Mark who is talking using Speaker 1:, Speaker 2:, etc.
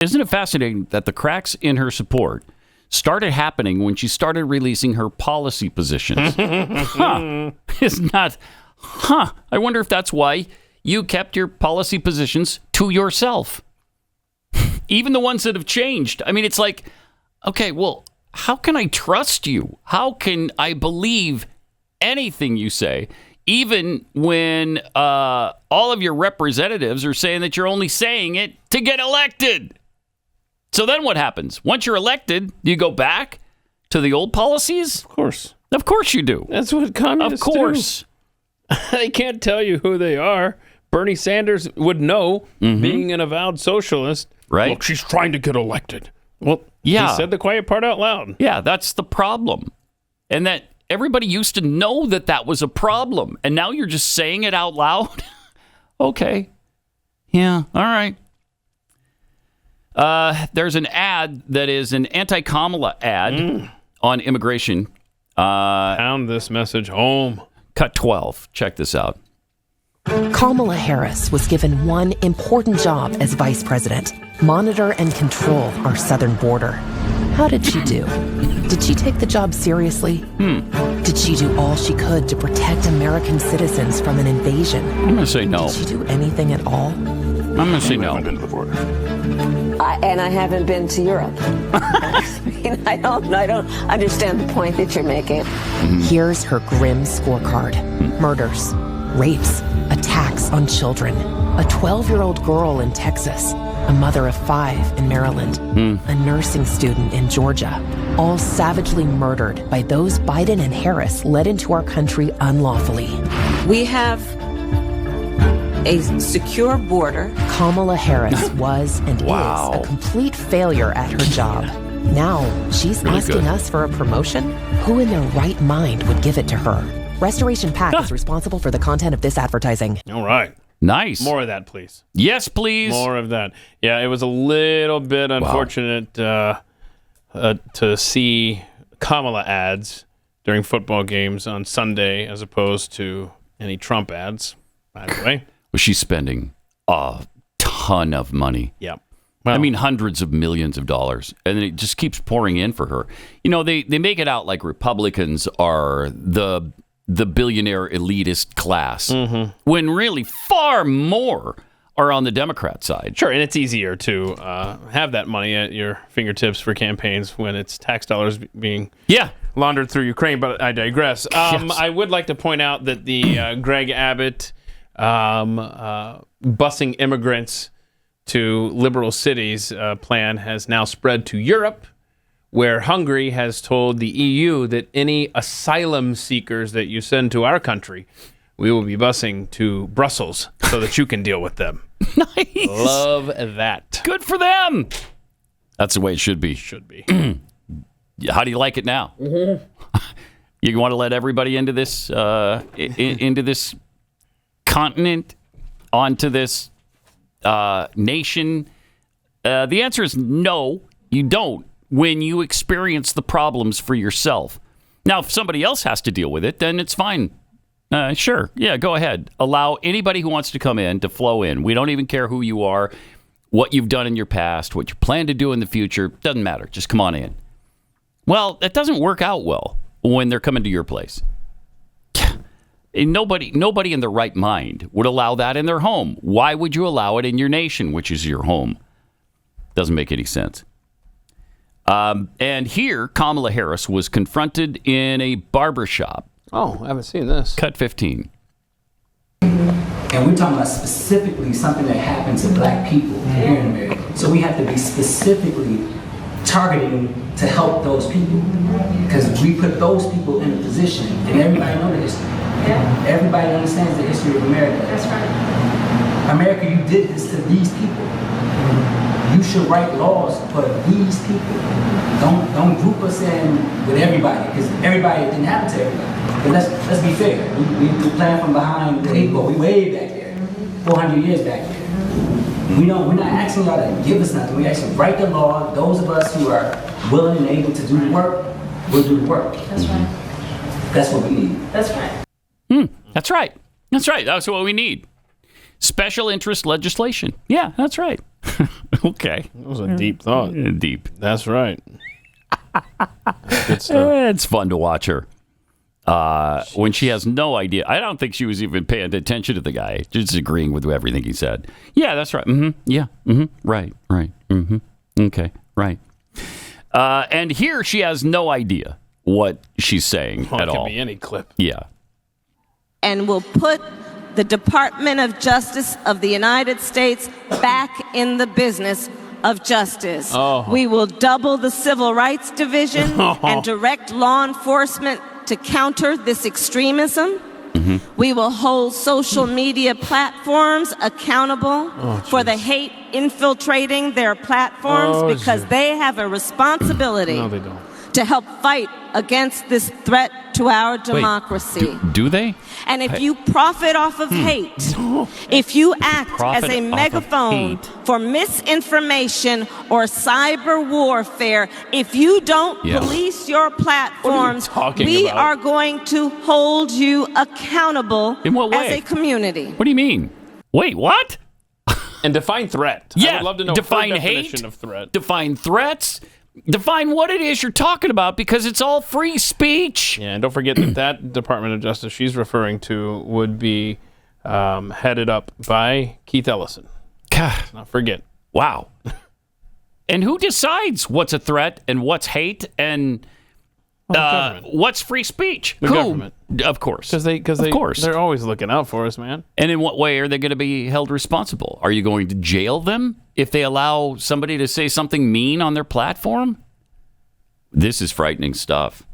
Speaker 1: Isn't it fascinating that the cracks in her support started happening when she started releasing her policy positions? Isn't that... I wonder if that's why you kept your policy positions to yourself. Even the ones that have changed. I mean, it's like, okay, well, how can I trust you? How can I believe anything you say, even when all of your representatives are saying that you're only saying it to get elected? So then what happens? Once you're elected, you go back to the old policies?
Speaker 2: Of course.
Speaker 1: Of course you do.
Speaker 2: That's what communists do.
Speaker 1: Of course.
Speaker 2: They can't tell you who they are. Bernie Sanders would know, being an avowed socialist.
Speaker 1: Right.
Speaker 2: Look, she's trying to get elected. Well,
Speaker 1: yeah.
Speaker 2: He said the quiet part out loud.
Speaker 1: Yeah, that's the problem. And that everybody used to know that that was a problem. And now you're just saying it out loud? Okay. Yeah, all right. There's an ad that is an anti-Kamala ad on immigration.
Speaker 2: Pound this message home.
Speaker 1: Cut 12. Check this out.
Speaker 3: Kamala Harris was given one important job as vice president: monitor and control our southern border. How did she do? Did she take the job seriously? Did she do all she could to protect American citizens from an invasion?
Speaker 1: I'm going to say no.
Speaker 3: Did she do anything at all?
Speaker 1: I'm going to say no.
Speaker 4: I haven't been to the border.
Speaker 5: And I haven't been to Europe. I mean, I don't understand the point that you're making.
Speaker 3: Here's her grim scorecard: murders, rapes, attacks on children, a 12-year-old girl in Texas, a mother of 5 in Maryland, a nursing student in Georgia, all savagely murdered by those Biden and Harris led into our country unlawfully.
Speaker 5: We have a secure border.
Speaker 3: Kamala Harris was and is a complete failure at her job. Now she's asking us for a promotion? Who in their right mind would give it to her? Restoration PAC is responsible for the content of this advertising.
Speaker 2: All right.
Speaker 1: Nice.
Speaker 2: More of that, please.
Speaker 1: Yes, please.
Speaker 2: More of that. Yeah, it was a little bit unfortunate to see Kamala ads during football games on Sunday as opposed to any Trump ads, by the way.
Speaker 1: Well, she's spending a ton of money.
Speaker 2: Yeah.
Speaker 1: Well, I mean, hundreds of millions of dollars. And it just keeps pouring in for her. You know, they make it out like Republicans are the billionaire elitist class, when really far more are on the Democrat side.
Speaker 2: Sure, and it's easier to have that money at your fingertips for campaigns when it's tax dollars being laundered through Ukraine, but I digress.
Speaker 1: Yes.
Speaker 2: I would like to point out that the Greg Abbott busing immigrants to liberal cities plan has now spread to Europe, where Hungary has told the EU that any asylum seekers that you send to our country, we will be busing to Brussels so that you can deal with them.
Speaker 1: Nice.
Speaker 2: Love that.
Speaker 1: Good for them. That's the way it should be.
Speaker 2: Should be.
Speaker 1: How do you like it now? You want to let everybody into this into this continent, onto this nation? The answer is no, you don't. When you experience the problems for yourself. Now, if somebody else has to deal with it, then it's fine. Sure. Yeah, go ahead. Allow anybody who wants to come in to flow in. We don't even care who you are, what you've done in your past, what you plan to do in the future. Doesn't matter. Just come on in. Well, that doesn't work out well when they're coming to your place. Nobody in their right mind would allow that in their home. Why would you allow it in your nation, which is your home? Doesn't make any sense. And here, Kamala Harris was confronted in a barbershop.
Speaker 2: Oh, I haven't seen this.
Speaker 1: Cut 15.
Speaker 6: And we're talking about specifically something that happens to black people here in America. So we have to be specifically targeting to help those people. Because we put those people in a position, and everybody knows the history. Yeah. Everybody understands the history of America.
Speaker 7: That's right.
Speaker 6: America, you did this to these people. You should write laws for these people. Don't group us in with everybody, because everybody didn't happen to everybody. But let's be fair. We plan from behind the 8 ball. We way back there, 400 years back there. We're not asking y'all to give us nothing. We actually write the law. Those of us who are willing and able to do the work, will do the work.
Speaker 7: That's right.
Speaker 6: That's what we need.
Speaker 7: That's right.
Speaker 1: That's right. That's right. That's what we need. Special interest legislation. Yeah, that's right. Okay.
Speaker 2: That was a deep thought.
Speaker 1: Deep.
Speaker 2: That's right. Good stuff.
Speaker 1: It's fun to watch her. When she has no idea. I don't think she was even paying attention to the guy, just agreeing with everything he said. Yeah, that's right. Yeah. Right. Okay. Right. And here she has no idea what she's saying at all.
Speaker 2: It could be any clip.
Speaker 1: Yeah.
Speaker 4: And will put the Department of Justice of the United States back in the business of justice. We will double the Civil Rights Division and direct law enforcement to counter this extremism. We will hold social media platforms accountable for the hate infiltrating their platforms because they have a responsibility to help fight against this threat to our democracy.
Speaker 1: Do they?
Speaker 4: And if you profit off of hate, if you act as a megaphone for misinformation or cyber warfare, if you don't police your platforms, we are going to hold you accountable
Speaker 1: in what way?
Speaker 4: As a community.
Speaker 1: What do you mean? Wait, what?
Speaker 2: And define threat.
Speaker 1: Yeah,
Speaker 2: I would love to know
Speaker 1: define
Speaker 2: her
Speaker 1: hate,
Speaker 2: definition of threat.
Speaker 1: Define threats. Define what it is you're talking about, because it's all free speech.
Speaker 2: Yeah, and don't forget that Department of Justice she's referring to would be headed up by Keith Ellison.
Speaker 1: God.
Speaker 2: Let's not forget.
Speaker 1: Wow. And who decides what's a threat and what's hate and what's free speech?
Speaker 2: The government.
Speaker 1: Of course.
Speaker 2: Because they're always looking out for us, man.
Speaker 1: And in what way are they going to be held responsible? Are you going to jail them if they allow somebody to say something mean on their platform? This is frightening stuff.